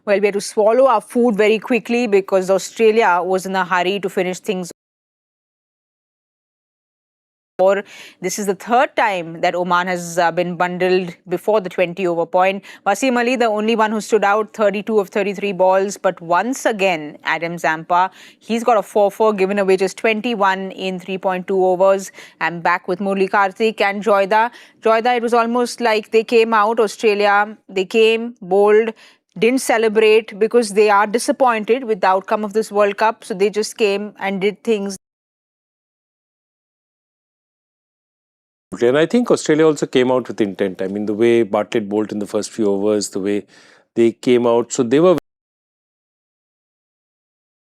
Well, we had to swallow our food very quickly because Australia was in a hurry to finish things. This is the third time that Oman has been bundled before the 20-over point. Wasim Ali, the only one who stood out, 32 of 33 balls. But once again, Adam Zampa, he's got a 4-4, given away just 21 in 3.2 overs. I'm back with Murali Kartik and Joyda. Joyda, it was almost like they came out, Australia, they came, bowled, didn't celebrate because they are disappointed with the outcome of this World Cup. So they just came and did things. And I think Australia also came out with intent. I mean, the way Bartlett bowled in the first few overs, the way they came out. So they were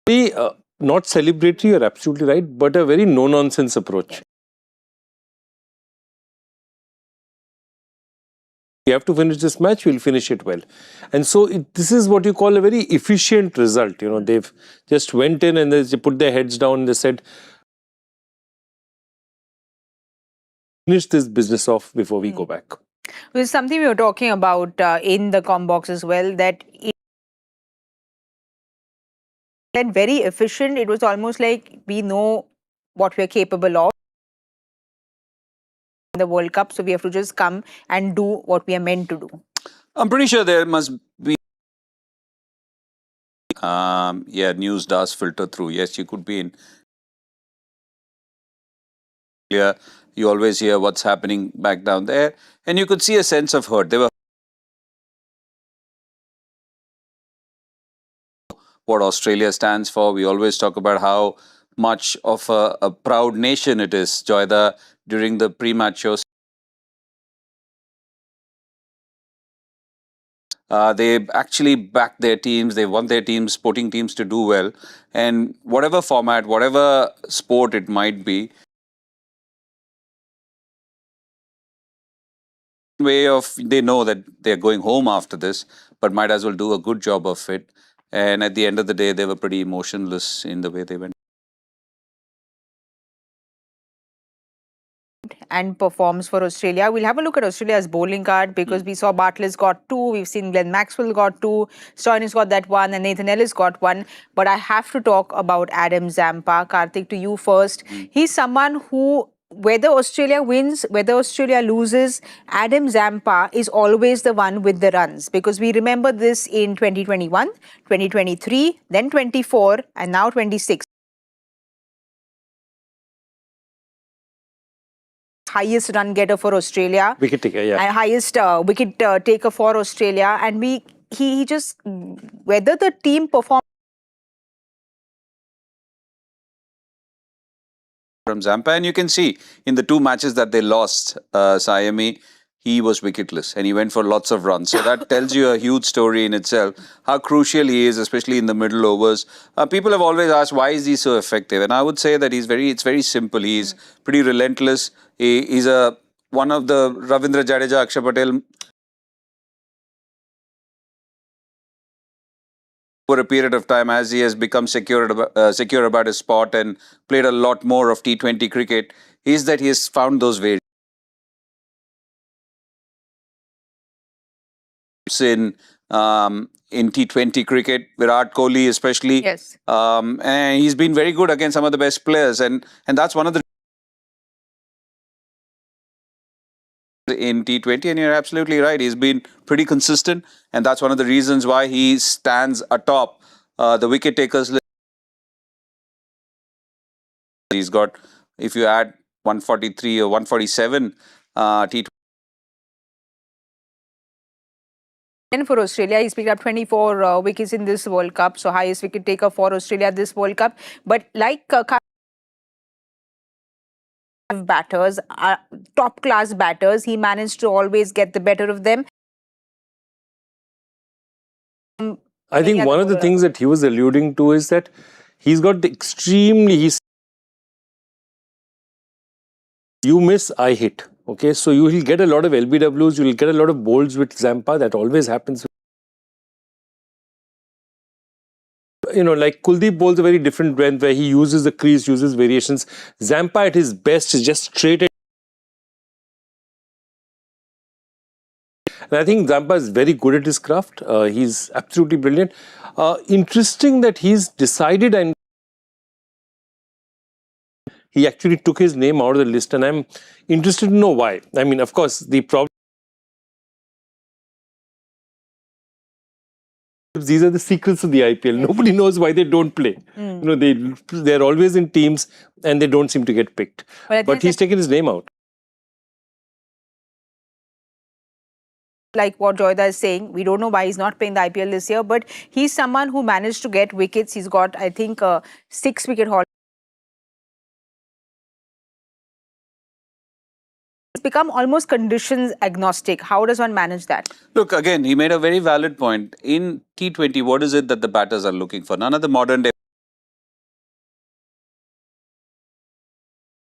very, not celebratory, you're absolutely right, but a very no-nonsense approach. We have to finish this match, we'll finish it well. And so this is what you call a very efficient result. You know, they've just went in and they put their heads down and they said, finish this business off before we go back. It was something we were talking about in the com box as well, that and very efficient. It was almost like we know what we're capable of in the World Cup, so we have to just come and do what we are meant to do. I'm pretty sure there must be yeah, news does filter through. Yes, you could be in. Yeah, you always hear what's happening back down there, and you could see a sense of hurt. They were what Australia stands for. We always talk about how much of a proud nation it is, Joyda, during the pre-match shows. They actually back their teams. They want their teams, sporting teams, to do well. And whatever format, whatever sport it might be, way of they know that they're going home after this, but might as well do a good job of it. And at the end of the day, they were pretty emotionless in the way they went. And performs for Australia. We'll have a look at Australia's bowling card because we saw Bartlett's got 2, we've seen Glenn Maxwell got 2, Stoinis got that 1, and Nathan Ellis got 1. But I have to talk about Adam Zampa. Kartik, to you first. He's someone who, whether Australia wins, whether Australia loses, Adam Zampa is always the one with the runs, because we remember this in 2021, 2023, then 24, and now 26. Highest run getter for Australia, Wicket taker, yeah, and highest wicket taker for Australia, and he just, whether the team performs from Zampa, and you can see in the 2 matches that they lost, Saiyami, he was wicketless and he went for lots of runs. So that tells you a huge story in itself, how crucial he is, especially in the middle overs. People have always asked, why is he so effective? And I would say that it's very simple. He's pretty relentless. He's one of the Ravindra Jadeja, Akshar Patel, over a period of time, as he has become secure about his spot and played a lot more of T20 cricket, is that he has found those ways in T20 cricket, Virat Kohli especially. Yes. And he's been very good against some of the best players, and that's one of the in T20, and you're absolutely right. He's been pretty consistent, and that's one of the reasons why he stands atop the wicket takers list. He's got, if you add 143 or 147 T20. And for Australia, he's picked up 24 wickets in this World Cup, so highest wicket taker for Australia this World Cup. But like batters, top class batters, he managed to always get the better of them. I think one of the things that he was alluding to is that he's got extremely, you miss, I hit. Okay, so you will get a lot of LBWs, you will get a lot of bowls with Zampa. That always happens. You know, like Kuldeep bowls a very different blend where he uses the crease, uses variations. Zampa at his best is just straight. And I think Zampa is very good at his craft. He's absolutely brilliant. Interesting that he's decided and he actually took his name out of the list, and I'm interested to know why. I mean, of course, the problem. These are the secrets of the IPL. Nobody knows why they don't play. You know, they're always in teams and they don't seem to get picked. But he's taken his name out. Like what Joyda is saying, we don't know why he's not playing the IPL this year, but he's someone who managed to get wickets. He's got, I think, 6 wicket haul. It's become almost conditions agnostic. How does one manage that? Look, again, he made a very valid point. In T20, what is it that the batters are looking for? None of the modern day.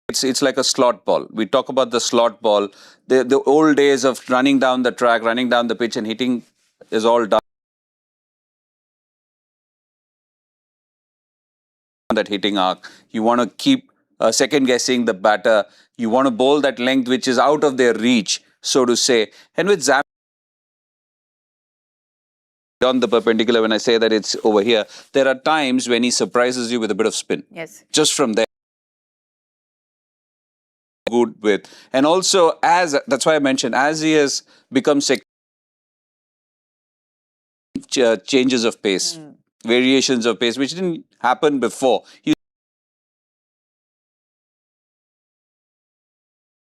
It's like a slot ball. We talk about the slot ball. The old days of running down the track, running down the pitch and hitting is all done. That hitting arc. You want to keep second guessing the batter. You want to bowl that length which is out of their reach, so to say. And with Zampa on the perpendicular, when I say that it's over here, there are times when he surprises you with a bit of spin. Yes. Just from there. Good with. And also, that's why I mentioned, as he has become changes of pace, variations of pace, which didn't happen before.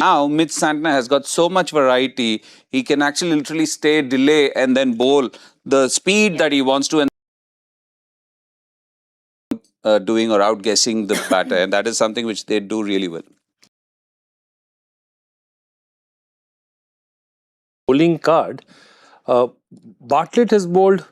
Now, Mitch Santner has got so much variety, he can actually literally stay, delay, and then bowl the speed that he wants to, and doing or outguessing the batter, and that is something which they do really well. Bowling card, Bartlett has bowled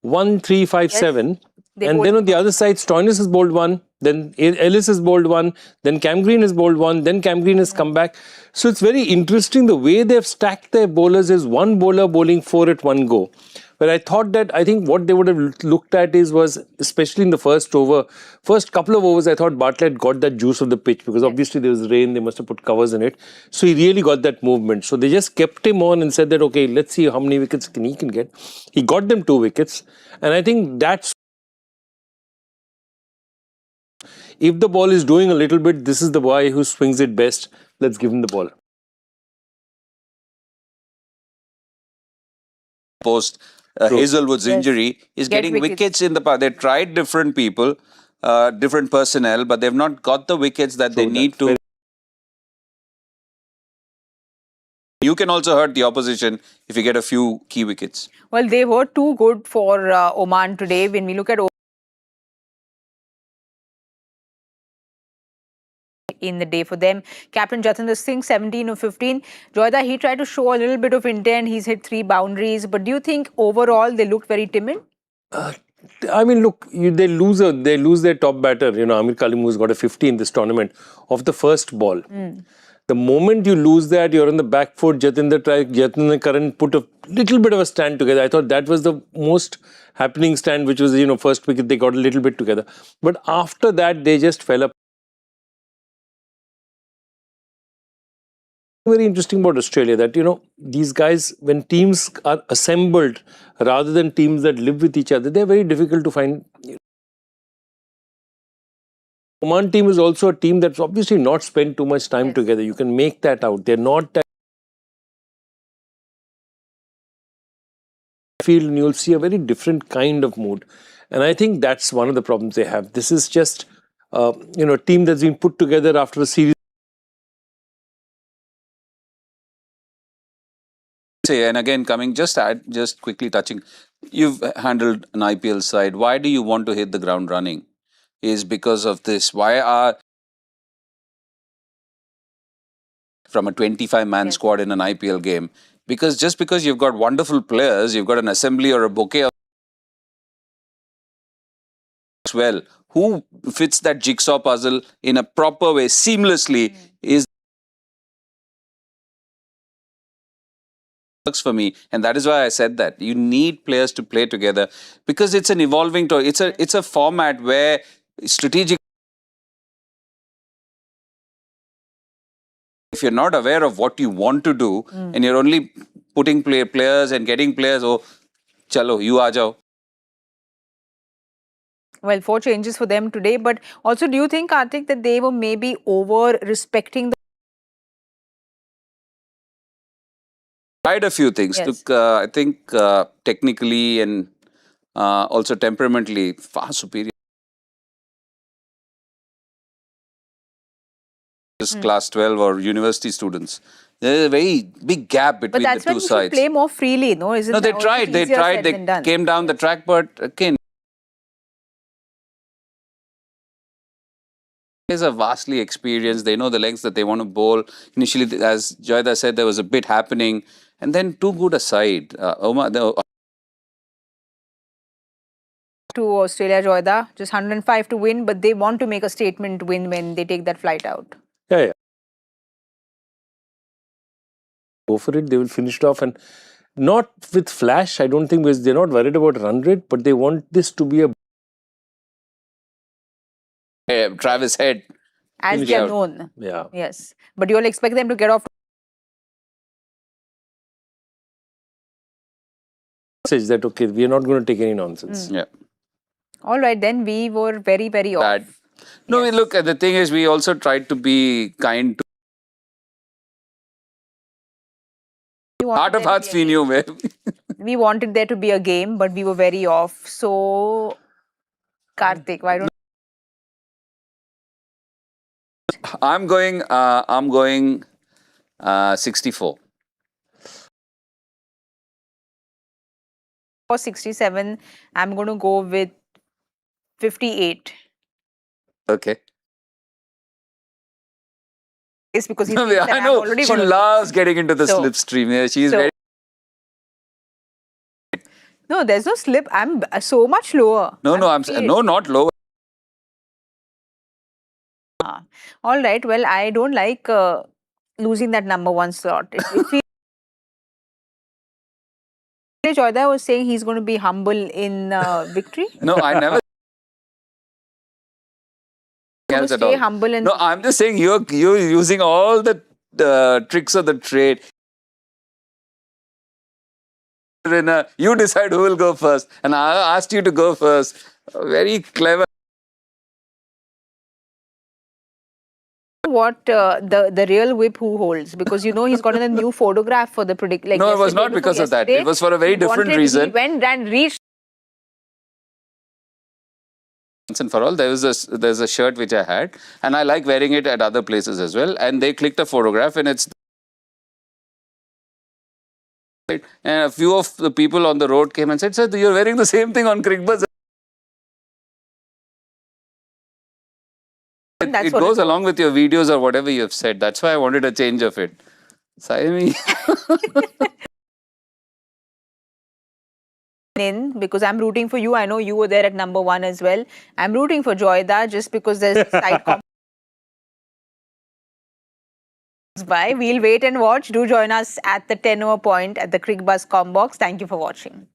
1, 3, 5, 7. And then on the other side, Stoinis has bowled 1, then Ellis has bowled 1, then Cam Green has bowled 1, then Cam Green has come back. So it's very interesting the way they've stacked their bowlers is one bowler bowling 4 at one go. But I think what they would have looked at was, especially in the first couple of overs, I thought Bartlett got that juice of the pitch because obviously there was rain, they must have put covers in it. So he really got that movement. So they just kept him on and said that, okay, let's see how many wickets he can get. He got them 2 wickets. And I think that's, if the ball is doing a little bit, this is the guy who swings it best. Let's give him the ball. Post Hazelwood's injury is getting wickets in the past. They tried different people, different personnel, but they've not got the wickets that they need to. You can also hurt the opposition if you get a few key wickets. Well, they were too good for Oman today. When we look at in the day for them, Captain Jatinder Singh, 17 of 15. Joyda, he tried to show a little bit of intent. He's hit 3 boundaries. But do you think overall they looked very timid? I mean, look, they lose their top batter. You know, Amir Kalimu has got a 50 in this tournament of the first ball. The moment you lose that, you're on the back foot. Jatinder Karan put a little bit of a stand together. I thought that was the most happening stand, which was, first wicket, they got a little bit together. But after that, they just fell apart. Very interesting about Australia that, these guys, when teams are assembled rather than teams that live with each other, they're very difficult to find. Oman team is also a team that's obviously not spent too much time together. You can make that out. They're not that field, and you'll see a very different kind of mood. And I think that's one of the problems they have. This is just, a team that's been put together after a series. And again, just quickly touching, you've handled an IPL side. Why do you want to hit the ground running? Is because of this. Why are from a 25-man squad in an IPL game? Because just because you've got wonderful players, you've got an assembly or a bouquet of well, who fits that jigsaw puzzle in a proper way, seamlessly, is works for me, and that is why I said that you need players to play together because it's an evolving toy. It's a format where strategic. If you're not aware of what you want to do and you're only putting players and getting players. Oh, chalo, you aa jao. Well, 4 changes for them today. But also, do you think, Kartik, that they were maybe over-respecting the... Tried a few things. Yes. Took, I think, technically and also temperamentally, far superior. Class 12 or university students. There's a very big gap between But that's the when two you sides. should play more freely, no? Isn't No, they that also tried. They easier tried. said They than done? came down the track, but again, guys are vastly experienced. They know the lengths that they want to bowl. Initially, as Joyda said, there was a bit happening, and then too good a side. Oman, To Australia, Joyda, just 105 to win, but they want to make a statement win when they take that flight out. Yeah, yeah. Go for it. They will finish it off, and not with flash. I don't think, because they're not worried about run rate, but they want this to be a Travis Head. As Finish they are out. known. yeah. Yes. But you'll expect them to get off. Message that okay, we are not going to take any nonsense. Yeah. All right, then we were very, very off. Bad. No, Yes. look, the thing is, we also tried to be kind to We wanted heart of there to hearts. be a We knew where. We wanted there to be a game, but we were very off. So, Kartik, why don't... I'm going 64. For 67, I'm going to go with 58. Okay. It's because he I thinks that I'm know already she going to... loves getting into the So- slipstream. Yeah, she's so- very. No, there's no slip. I'm so much lower. No, I'm not low. All right. Well, I don't like losing that number 1 slot. It feels... Joyda was saying he's going to be humble in victory. No, I never. To else at stay all. humble and... No, I'm just saying you're using all the tricks of the trade. You decide who will go first, and I asked you to go first. Very clever. What the real whip who holds, because you know he's gotten a new photograph for the predict. Like No, it was yesterday, not because before of that. yesterday, It was for a very he different wanted- reason. He went and reached. Once and for all, there's a shirt which I had, and I like wearing it at other places as well. And they clicked a photograph, and it's. And a few of the people on the road came and said, "Sir, you're wearing the same thing on Cricbuzz." That's It what goes it along with your videos or whatever you have said. That's why I wanted a change of it. Saiyami. in because I'm rooting for you. I know you were there at number 1 as well. I'm rooting for Joyda just because there's a side comp. Bye. We'll wait and watch. Do join us at the 10 hour point at the Cricbuzz Combox. Thank you for watching.